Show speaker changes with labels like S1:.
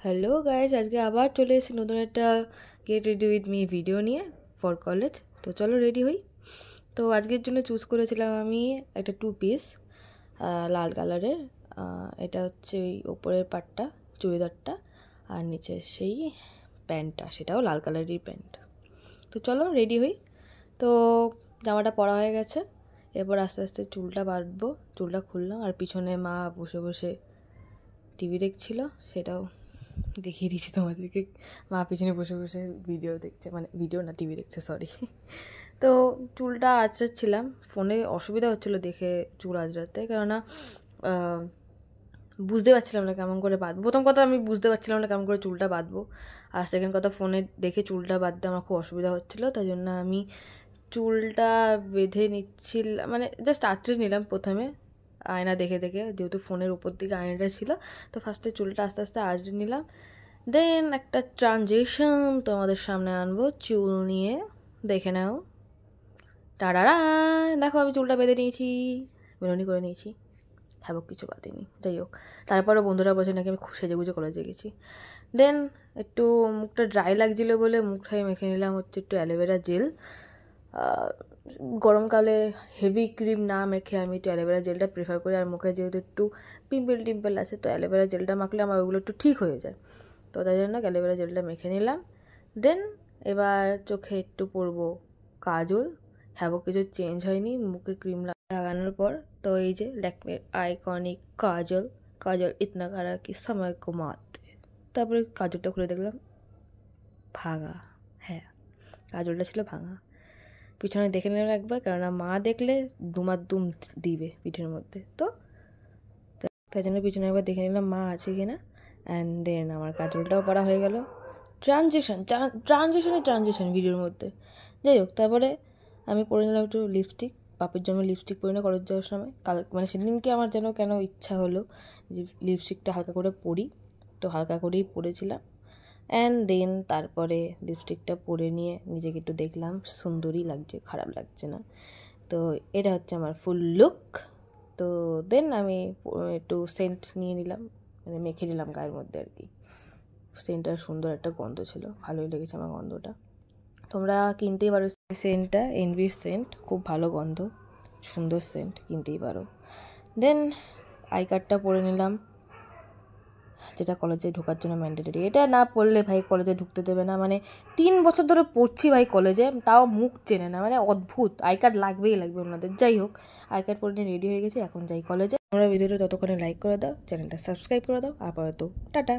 S1: Hello guys, আজকে আবার চলে এসেছি নতুন একটা get ready with me video নিয়ে ফর কলেজ। তো চলো রেডি হই। তো আজকের জন্য চুজ করেছিলাম আমি একটা 2 পিস লাল কালারের। এটা হচ্ছে ওই ওপরের পাটটা, চুড়িদারটা, আর নিচের সেই প্যান্টটা, সেটাও লাল কালারেরই প্যান্ট। তো চলো রেডি হই। তো জামাটা পরা হয়ে গেছে, এরপর আস্তে আস্তে চুলটা বাঁধবো। চুলটা খুললাম, আর পিছনে মা বসে বসে টিভি দেখছিল, সেটাও দেখিয়ে দিচ্ছি তোমাদেরকে। মা পিছনে বসে বসে ভিডিও দেখছে, মানে ভিডিও না, টিভি দেখছে, সরি। তো চুলটা আঁচড়াচ্ছিলাম, ফোনে অসুবিধা হচ্ছিলো দেখে চুল আঁচড়াতে, কেননা বুঝতে পারছিলাম না কেমন করে বাঁধবো। প্রথম কথা, আমি বুঝতে পারছিলাম না কেমন করে চুলটা বাঁধবো, আর সেকেন্ড কথা, ফোনে দেখে চুলটা বাঁধতে আমার খুব অসুবিধা হচ্ছিলো। তাই জন্য আমি চুলটা বেঁধে নিচ্ছিলাম, মানে জাস্ট আঁচড়ে নিলাম প্রথমে আয়না দেখে দেখে, যেহেতু ফোনের উপর দিকে আয়নাটা ছিল। তো ফার্স্টে চুলটা আস্তে আস্তে আঁচড়ে নিলাম, দেন একটা ট্রানজিশন তোমাদের সামনে আনবো চুল নিয়ে, দেখে নাও। টাড়ারা, দেখো আমি চুলটা বেঁধে নিয়েছি, বেরোনি করে নিয়েছি, হ্যাবক কিছু বাঁধিনি। যাই হোক, তারপরে বন্ধুরা বলছে নাকি আমি খুব সেজেগুজে কলেজে গেছি। দেন একটু মুখটা ড্রাই লাগছিলো বলে মুখটাই মেখে নিলাম হচ্ছে একটু অ্যালোভেরা জেল। গরমকালে হেভি ক্রিম না মেখে আমি একটু অ্যালোভেরা জেলটা প্রেফার করি, আর মুখে যেহেতু একটু পিম্পল টিম্পল আছে, তো অ্যালোভেরা জেলটা মাখলে আমার ওগুলো একটু ঠিক হয়ে যায়। তো তাই জন্য অ্যালোভেরা জেলটা মেখে নিলাম। দেন এবার চোখে একটু পরবো কাজল। হ্যাবক কিছু চেঞ্জ হয়নি মুখে ক্রিম লাগানোর পর। তো এই যে ল্যাকমের আইকনিক কাজল, কাজল ইতনা কারা কি সময় কো মাত। তারপরে কাজলটা খুলে দেখলাম ভাঙা। হ্যাঁ, কাজলটা ছিল ভাঙা। পিছনে দেখে নিলাম একবার, কেননা মা দেখলে দুম দিবে পিঠের মধ্যে। তো তাই জন্য পিছনে একবার দেখে নিলাম মা আছে কি না। অ্যান্ড দেন আমার কাজলটাও পরা হয়ে গেল। ট্রানজিশন ভিডিওর মধ্যে। যাই হোক, তারপরে আমি পরে নিলাম একটু লিপস্টিক। বাপের জন্য লিপস্টিক পরি না কলেজ যাওয়ার সময়, মানে সেদিনকে আমার যেন কেন ইচ্ছা হলো যে লিপস্টিকটা হালকা করে পরি, তো হালকা করেই পরেছিলাম। অ্যান্ড দেন তারপরে লিপস্টিকটা পরে নিয়ে নিজেকে একটু দেখলাম, সুন্দরই লাগছে, খারাপ লাগছে না। তো এটা হচ্ছে আমার ফুল লুক। তো দেন আমি একটু সেন্ট নিয়ে নিলাম, মানে মেখে নিলাম গায়ের মধ্যে আর কি। সেন্টটার সুন্দর একটা গন্ধ ছিল, ভালোই লেগেছে আমার গন্ধটা। তোমরা কিনতেই পারো সেন্টটা, এনভির সেন্ট, খুব ভালো গন্ধ, সুন্দর সেন্ট, কিনতেই পারো। দেন আই কার্ডটা পরে নিলাম, যেটা কলেজে ঢোকার জন্য ম্যান্ডেটরি। এটা না পড়লে ভাই কলেজে ঢুকতে দেবে না, মানে 3 বছর ধরে পড়ছি ভাই কলেজে, তাও মুখ চেনে না, মানে অদ্ভুত। আই কার্ড লাগবেই লাগবে ওনাদের। যাই হোক, আই কার্ড পরে নিয়ে রেডি হয়ে গেছি, এখন যাই কলেজে। তোমরা ভিডিওটা ততক্ষণে লাইক করে দাও, চ্যানেলটা সাবস্ক্রাইব করে দাও, আপাতত টাটা।